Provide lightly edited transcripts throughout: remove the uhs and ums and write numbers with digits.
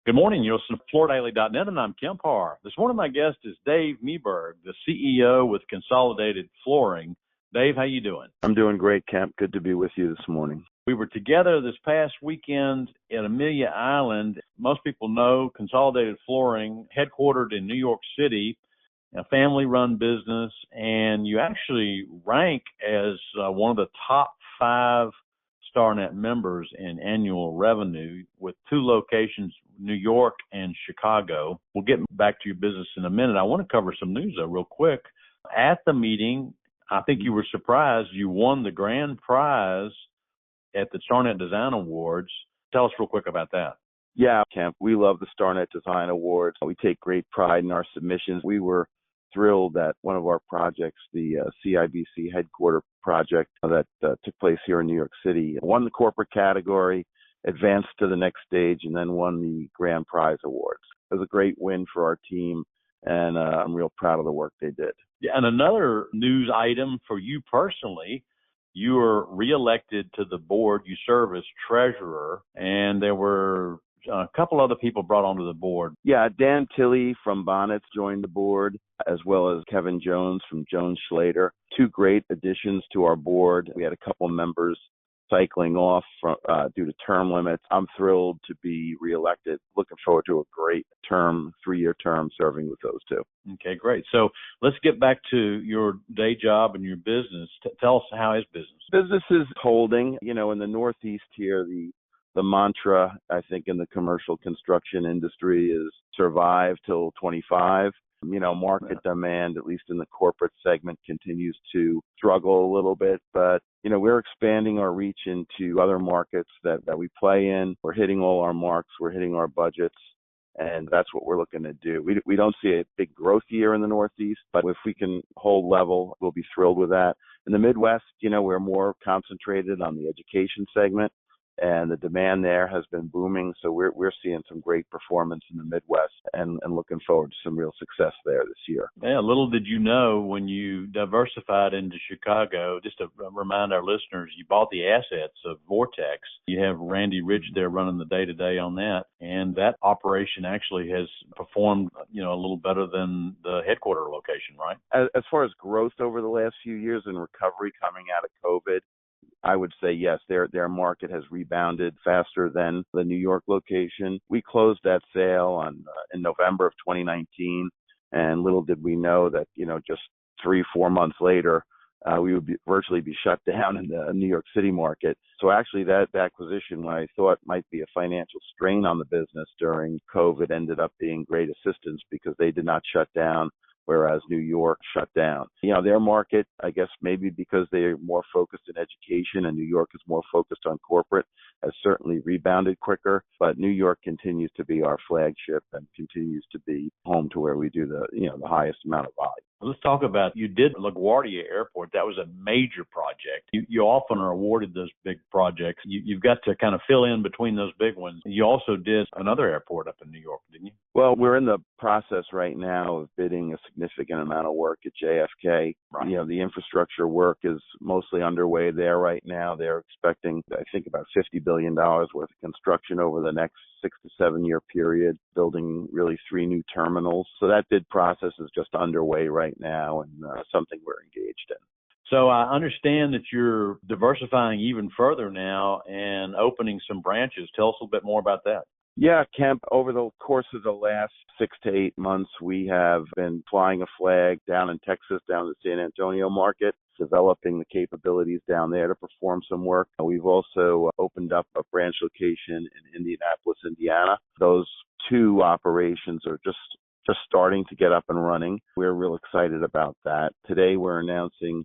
Good morning. You're listening to FloorDaily.net, and I'm Kemp Harr. This morning, my guest is Dave Meberg, the CEO with Consolidated Flooring. Dave, how you doing? I'm doing great, Kemp. Good to be with you this morning. We were together this past weekend at Amelia Island. Most people know Consolidated Flooring, headquartered in New York City, a family-run business, and you actually rank as one of the top 5 Starnet members in annual revenue with 2 locations, New York and Chicago. We'll get back to your business in a minute. I want to cover some news, though, real quick. At the meeting, I think you were surprised you won the grand prize at the Starnet Design Awards. Tell us real quick about that. Yeah, Kemp, we love the Starnet Design Awards. We take great pride in our submissions. We were thrilled that one of our projects, the CIBC headquarter project that took place here in New York City, won the corporate category, advanced to the next stage, and then won the grand prize awards. It was a great win for our team, and I'm real proud of the work they did. Yeah, and another news item for you personally, you were reelected to the board. You serve as treasurer, and there were a couple other people brought onto the board. Yeah, Dan Tilley from Bonnets joined the board, as well as Kevin Jones from Jones Schlater. 2 great additions to our board. We had a couple members cycling off due to term limits. I'm thrilled to be reelected. Looking forward to a great term, 3-year term serving with those 2. Okay, great. So let's get back to your day job and your business. Tell us, how is business? Business is holding. You know, in the Northeast here, the mantra, I think, in the commercial construction industry is survive till 25. You know, market demand, at least in the corporate segment, continues to struggle a little bit. But, you know, we're expanding our reach into other markets that we play in. We're hitting all our marks. We're hitting our budgets. And that's what we're looking to do. We don't see a big growth year in the Northeast, but if we can hold level, we'll be thrilled with that. In the Midwest, you know, we're more concentrated on the education segment, and the demand there has been booming. So we're seeing some great performance in the Midwest and looking forward to some real success there this year. Yeah, little did you know when you diversified into Chicago, just to remind our listeners, you bought the assets of Vortex. You have Randy Rich there running the day-to-day on that, and that operation actually has performed, you know, a little better than the headquarter location, right? As far as growth over the last few years and recovery coming out of COVID, I would say yes, their market has rebounded faster than the New York location. We closed that sale in November of 2019, and little did we know that, you know, just 3-4 months later, we would virtually be shut down in the New York City market. So actually that acquisition, what I thought might be a financial strain on the business during COVID, ended up being great assistance because they did not shut down, whereas New York shut down. You know, their market, I guess maybe because they're more focused in education and New York is more focused on corporate, has certainly rebounded quicker. But New York continues to be our flagship and continues to be home to where we do the highest amount of volume. Let's talk about, you did LaGuardia Airport. That was a major project. You often are awarded those big projects. You've got to kind of fill in between those big ones. You also did another airport up in New York, didn't you? Well, we're in the process right now of bidding a significant amount of work at JFK. Right. You know, the infrastructure work is mostly underway there right now. They're expecting, I think, about $50 billion worth of construction over the next 6 to 7 year period, building really 3 new terminals. So that bid process is just underway right now, and something we're engaged in. So I understand that you're diversifying even further now and opening some branches. Tell us a little bit more about that. Yeah, Kemp, over the course of the last 6 to 8 months, we have been flying a flag down in Texas, down the San Antonio market, developing the capabilities down there to perform some work. We've also opened up a branch location in Indianapolis, Indiana. Those 2 operations are just starting to get up and running. We're real excited about that. Today, we're announcing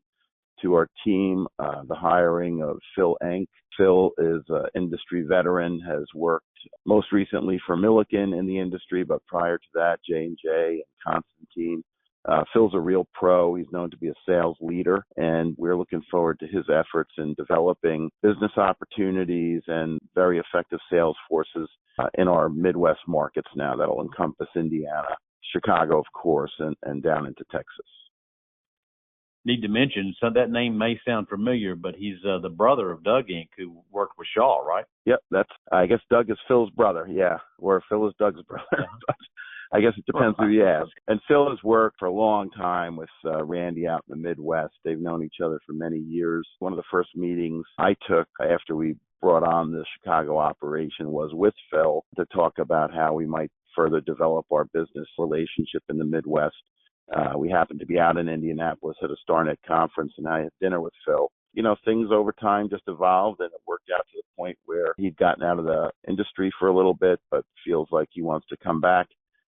to our team the hiring of Phil Enck. Phil is an industry veteran, has worked most recently for Milliken in the industry, but prior to that, J&J and Constantine. Phil's a real pro. He's known to be a sales leader, and we're looking forward to his efforts in developing business opportunities and very effective sales forces in our Midwest markets now that'll encompass Indiana, Chicago, of course, and down into Texas. need to mention, so that name may sound familiar, but he's the brother of Doug Inc., who worked with Shaw, right? Yep, I guess Doug is Phil's brother, yeah, or Phil is Doug's brother. I guess it depends who you ask. And Phil has worked for a long time with Randy out in the Midwest. They've known each other for many years. One of the first meetings I took after we brought on the Chicago operation was with Phil to talk about how we might further develop our business relationship in the Midwest. We happened to be out in Indianapolis at a Starnet conference, and I had dinner with Phil. You know, things over time just evolved, and it worked out to the point where he'd gotten out of the industry for a little bit, but feels like he wants to come back,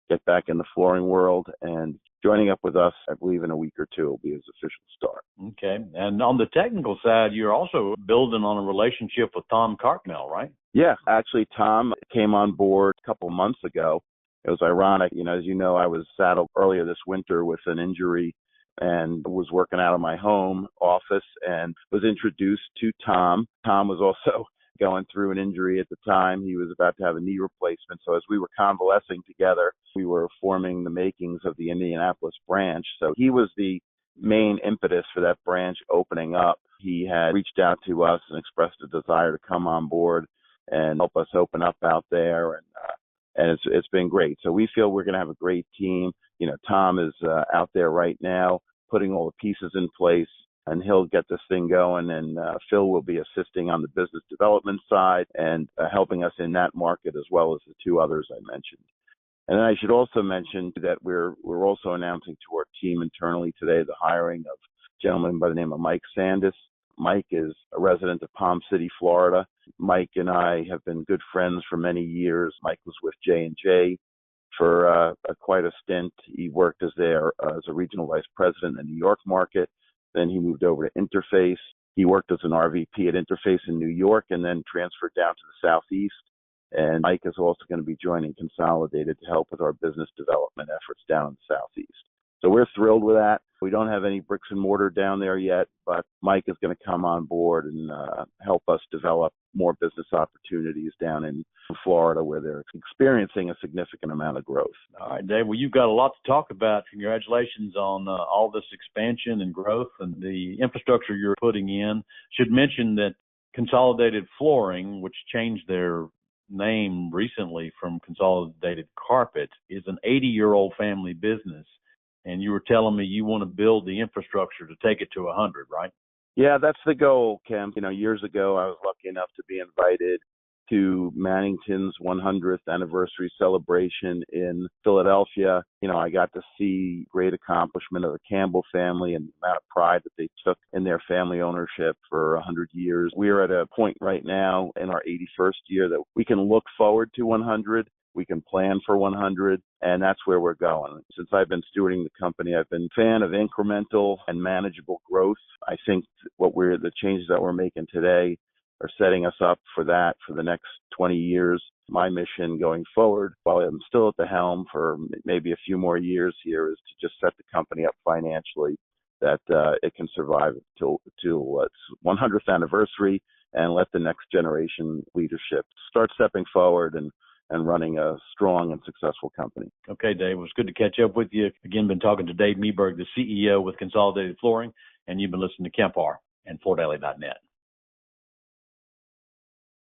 get back in the flooring world, and joining up with us, I believe in a week or two will be his official start. Okay. And on the technical side, you're also building on a relationship with Tom Cartmel, right? Yeah, actually, Tom came on board a couple months ago. It was ironic. You know, as you know, I was saddled earlier this winter with an injury and was working out of my home office and was introduced to Tom. Tom was also going through an injury at the time. He was about to have a knee replacement. So as we were convalescing together, we were forming the makings of the Indianapolis branch. So he was the main impetus for that branch opening up. He had reached out to us and expressed a desire to come on board and help us open up out there. And it's been great. So we feel we're going to have a great team. You know, Tom is out there right now putting all the pieces in place, and he'll get this thing going. And Phil will be assisting on the business development side and helping us in that market as well as the two others I mentioned. And then I should also mention that we're also announcing to our team internally today the hiring of a gentleman by the name of Mike Sandus. Mike is a resident of Palm City, Florida. Mike and I have been good friends for many years. Mike was with J&J for quite a stint. He worked as a regional vice president in the New York market. Then he moved over to Interface. He worked as an RVP at Interface in New York and then transferred down to the Southeast. And Mike is also going to be joining Consolidated to help with our business development efforts down in the Southeast. So we're thrilled with that. We don't have any bricks and mortar down there yet, but Mike is going to come on board and help us develop more business opportunities down in Florida where they're experiencing a significant amount of growth. All right, Dave. Well, you've got a lot to talk about. Congratulations on all this expansion and growth and the infrastructure you're putting in. Should mention that Consolidated Flooring, which changed their name recently from Consolidated Carpet, is an 80-year-old family business. And you were telling me you want to build the infrastructure to take it to 100, right? Yeah, that's the goal, Kemp. You know, years ago, I was lucky enough to be invited to Mannington's 100th anniversary celebration in Philadelphia. You know, I got to see great accomplishment of the Campbell family and the amount of pride that they took in their family ownership for 100 years. We're at a point right now in our 81st year that we can look forward to 100. We can plan for 100, and that's where we're going. Since I've been stewarding the company, I've been a fan of incremental and manageable growth. I think the changes that we're making today are setting us up for that for the next 20 years. My mission going forward, while I'm still at the helm for maybe a few more years here, is to just set the company up financially that it can survive till its 100th anniversary and let the next generation leadership start stepping forward and running a strong and successful company. Okay, Dave. It was good to catch up with you. Again, been talking to Dave Meburg, the CEO with Consolidated Flooring, and you've been listening to Kemp Harr and FloorDaily.net.